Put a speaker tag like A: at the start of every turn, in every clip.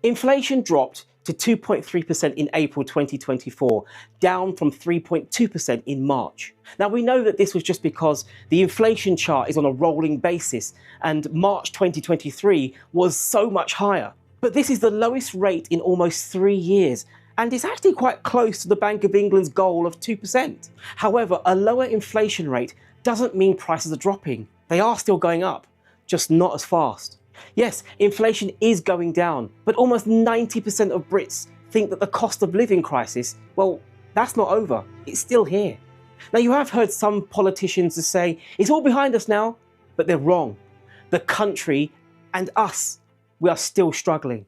A: Inflation dropped to 2.3% in April 2024, down from 3.2% in March. Now, we know that this was just because the inflation chart is on a rolling basis and March 2023 was so much higher. But this is the lowest rate in almost 3 years, and it's actually quite close to the Bank of England's goal of 2%. However, a lower inflation rate doesn't mean prices are dropping. They are still going up, just not as fast. Yes, inflation is going down, but almost 90% of Brits think that the cost of living crisis, well, that's not over. It's still here. Now, you have heard some politicians say, it's all behind us now, but they're wrong. The country and us, we are still struggling.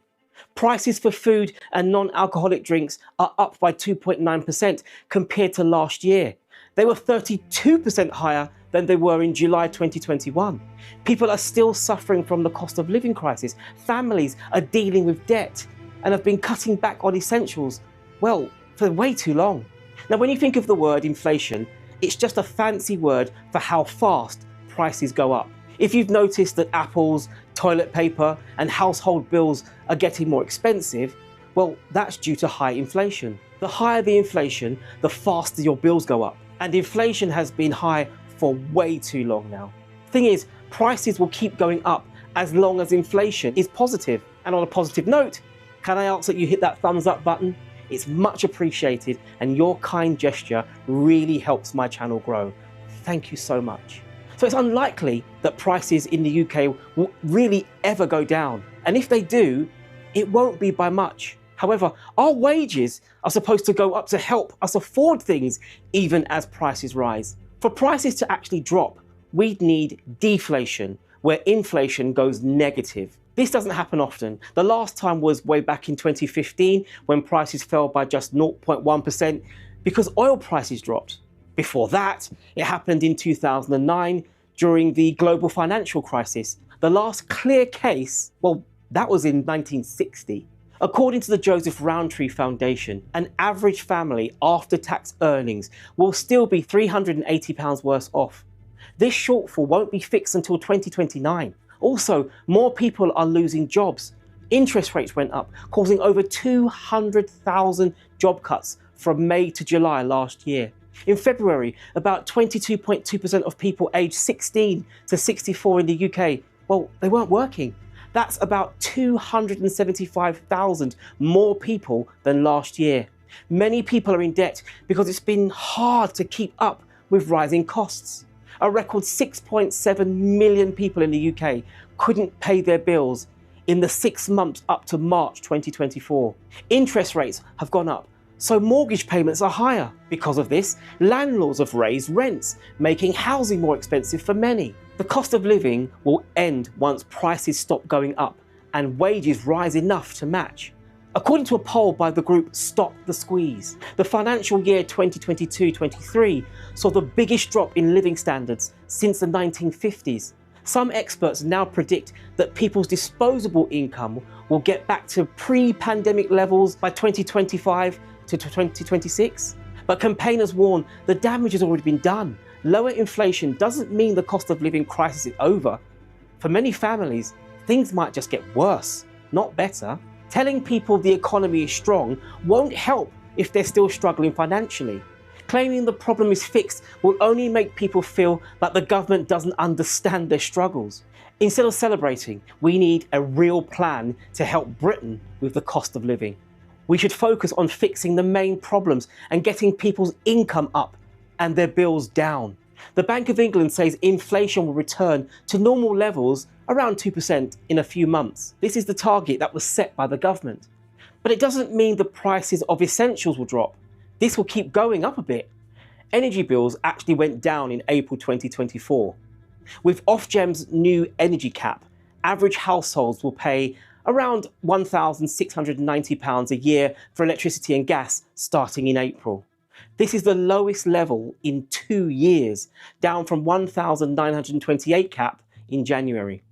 A: Prices for food and non-alcoholic drinks are up by 2.9% compared to last year. They were 32% higher than they were in July 2021. People are still suffering from the cost of living crisis. Families are dealing with debt and have been cutting back on essentials, well, for way too long. Now, when you think of the word inflation, it's just a fancy word for how fast prices go up. If you've noticed that apples, toilet paper, and household bills are getting more expensive, well, that's due to high inflation. The higher the inflation, the faster your bills go up. And inflation has been high for way too long now. Thing is, prices will keep going up as long as inflation is positive. And on a positive note, can I ask that you hit that thumbs up button? It's much appreciated, and your kind gesture really helps my channel grow. Thank you so much. So it's unlikely that prices in the UK will really ever go down. And if they do, it won't be by much. However, our wages are supposed to go up to help us afford things even as prices rise. For prices to actually drop, we'd need deflation, where inflation goes negative. This doesn't happen often. The last time was way back in 2015 when prices fell by just 0.1% because oil prices dropped. Before that, it happened in 2009 during the global financial crisis. The last clear case, well, that was in 1960. According to the Joseph Rowntree Foundation, an average family after-tax earnings will still be £380 worse off. This shortfall won't be fixed until 2029. Also, more people are losing jobs. Interest rates went up, causing over 200,000 job cuts from May to July last year. In February, about 22.2% of people aged 16 to 64 in the UK, well, they weren't working. That's about 275,000 more people than last year. Many people are in debt because it's been hard to keep up with rising costs. A record 6.7 million people in the UK couldn't pay their bills in the 6 months up to March 2024. Interest rates have gone up, so mortgage payments are higher. Because of this, landlords have raised rents, making housing more expensive for many. The cost of living will end once prices stop going up and wages rise enough to match. According to a poll by the group Stop the Squeeze, the financial year 2022-23 saw the biggest drop in living standards since the 1950s. Some experts now predict that people's disposable income will get back to pre-pandemic levels by 2025 to 2026. But campaigners warn the damage has already been done. Lower inflation doesn't mean the cost of living crisis is over. For many families, things might just get worse, not better. Telling people the economy is strong won't help if they're still struggling financially. Claiming the problem is fixed will only make people feel that the government doesn't understand their struggles. Instead of celebrating, we need a real plan to help Britain with the cost of living. We should focus on fixing the main problems and getting people's income up and their bills down. The Bank of England says inflation will return to normal levels around 2% in a few months. This is the target that was set by the government. But it doesn't mean the prices of essentials will drop. This will keep going up a bit. Energy bills actually went down in April 2024. With Ofgem's new energy cap, average households will pay around £1,690 a year for electricity and gas starting in April. This is the lowest level in 2 years, down from £1,928 cap in January.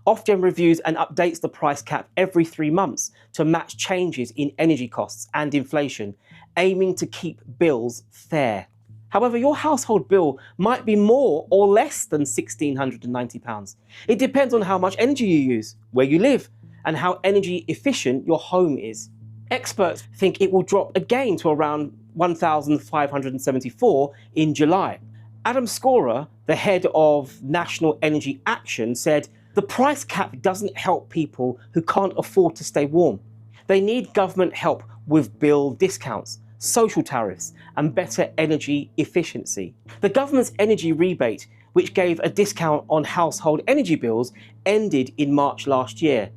A: Ofgem reviews and updates the price cap every 3 months to match changes in energy costs and inflation, aiming to keep bills fair. However, your household bill might be more or less than £1,690. It depends on how much energy you use, where you live, and how energy efficient your home is. Experts think it will drop again to around 1,574 in July. Adam Scorer, the head of National Energy Action, said, "The price cap doesn't help people who can't afford to stay warm. They need government help with bill discounts, social tariffs, and better energy efficiency." The government's energy rebate, which gave a discount on household energy bills, ended in March last year.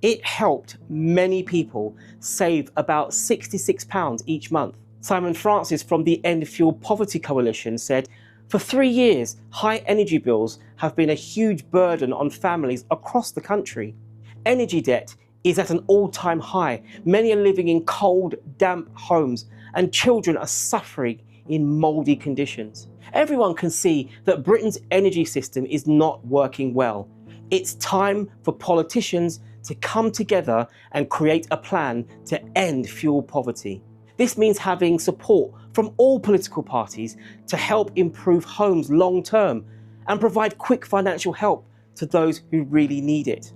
A: It helped many people save about £66 each month. Simon Francis from the End Fuel Poverty Coalition said, "For 3 years, high energy bills have been a huge burden on families across the country. Energy debt is at an all-time high. Many are living in cold, damp homes, and children are suffering in mouldy conditions." Everyone can see that Britain's energy system is not working well. It's time for politicians to come together and create a plan to end fuel poverty. This means having support from all political parties to help improve homes long term and provide quick financial help to those who really need it.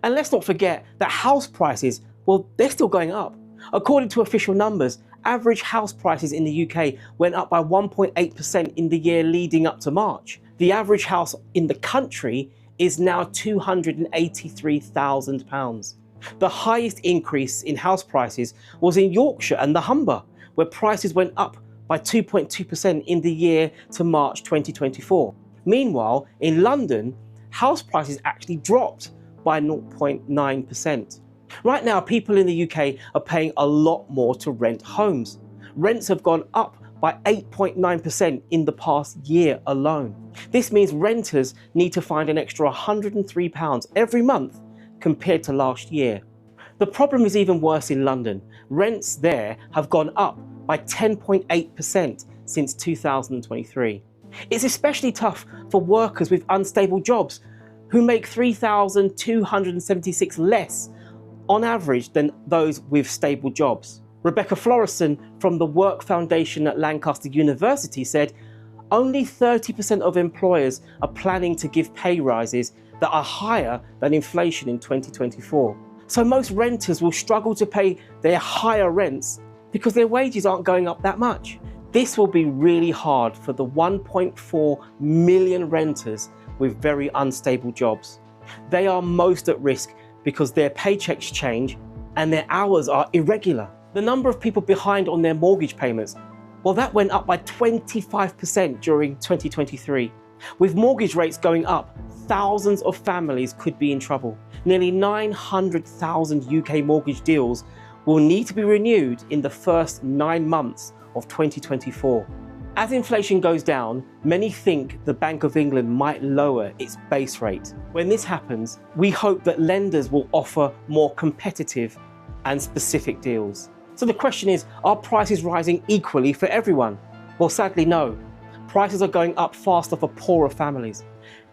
A: And let's not forget that house prices, well, they're still going up. According to official numbers, average house prices in the UK went up by 1.8% in the year leading up to March. The average house in the country is now £283,000. The highest increase in house prices was in Yorkshire and the Humber, where prices went up by 2.2% in the year to March 2024. Meanwhile, in London, house prices actually dropped by 0.9%. Right now, people in the UK are paying a lot more to rent homes. Rents have gone up by 8.9% in the past year alone. This means renters need to find an extra £103 every month compared to last year. The problem is even worse in London. Rents there have gone up by 10.8% since 2023. It's especially tough for workers with unstable jobs who make £3,276 less on average than those with stable jobs. Rebecca Florison from the Work Foundation at Lancaster University said, "Only 30% of employers are planning to give pay rises that are higher than inflation in 2024. So most renters will struggle to pay their higher rents because their wages aren't going up that much." This will be really hard for the 1.4 million renters with very unstable jobs. They are most at risk because their paychecks change and their hours are irregular. The number of people behind on their mortgage payments, well, that went up by 25% during 2023. With mortgage rates going up, thousands of families could be in trouble. Nearly 900,000 UK mortgage deals will need to be renewed in the first 9 months of 2024. As inflation goes down, many think the Bank of England might lower its base rate. When this happens, we hope that lenders will offer more competitive and specific deals. So the question is, are prices rising equally for everyone? Well, sadly, no. Prices are going up faster for poorer families.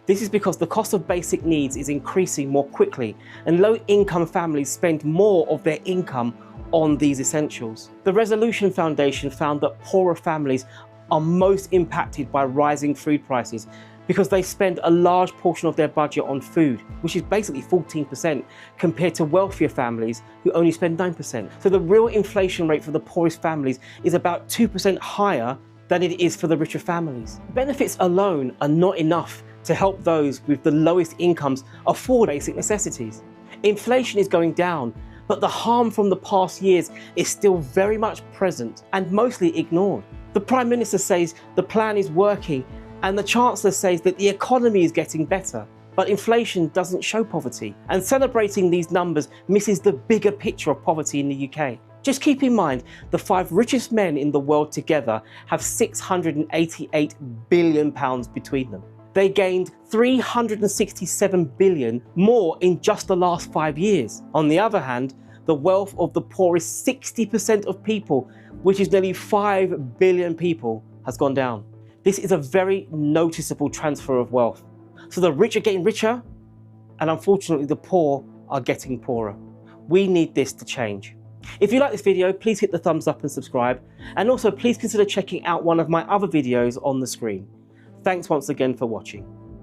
A: This is because the cost of basic needs is increasing more quickly, and low-income families spend more of their income on these essentials. The Resolution Foundation found that poorer families are most impacted by rising food prices because they spend a large portion of their budget on food, which is basically 14%, compared to wealthier families who only spend 9%. So the real inflation rate for the poorest families is about 2% higher than it is for the richer families. Benefits alone are not enough to help those with the lowest incomes afford basic necessities. Inflation is going down, but the harm from the past years is still very much present and mostly ignored. The Prime Minister says the plan is working, and the Chancellor says that the economy is getting better, but inflation doesn't show poverty, and celebrating these numbers misses the bigger picture of poverty in the UK. Just keep in mind, the 5 richest men in the world together have £688 billion between them. They gained £367 billion more in just the last 5 years. On the other hand, the wealth of the poorest 60% of people, which is nearly 5 billion people, has gone down. This is a very noticeable transfer of wealth. So the rich are getting richer, and unfortunately the poor are getting poorer. We need this to change. If you like this video, please hit the thumbs up and subscribe, and also please consider checking out one of my other videos on the screen. Thanks once again for watching.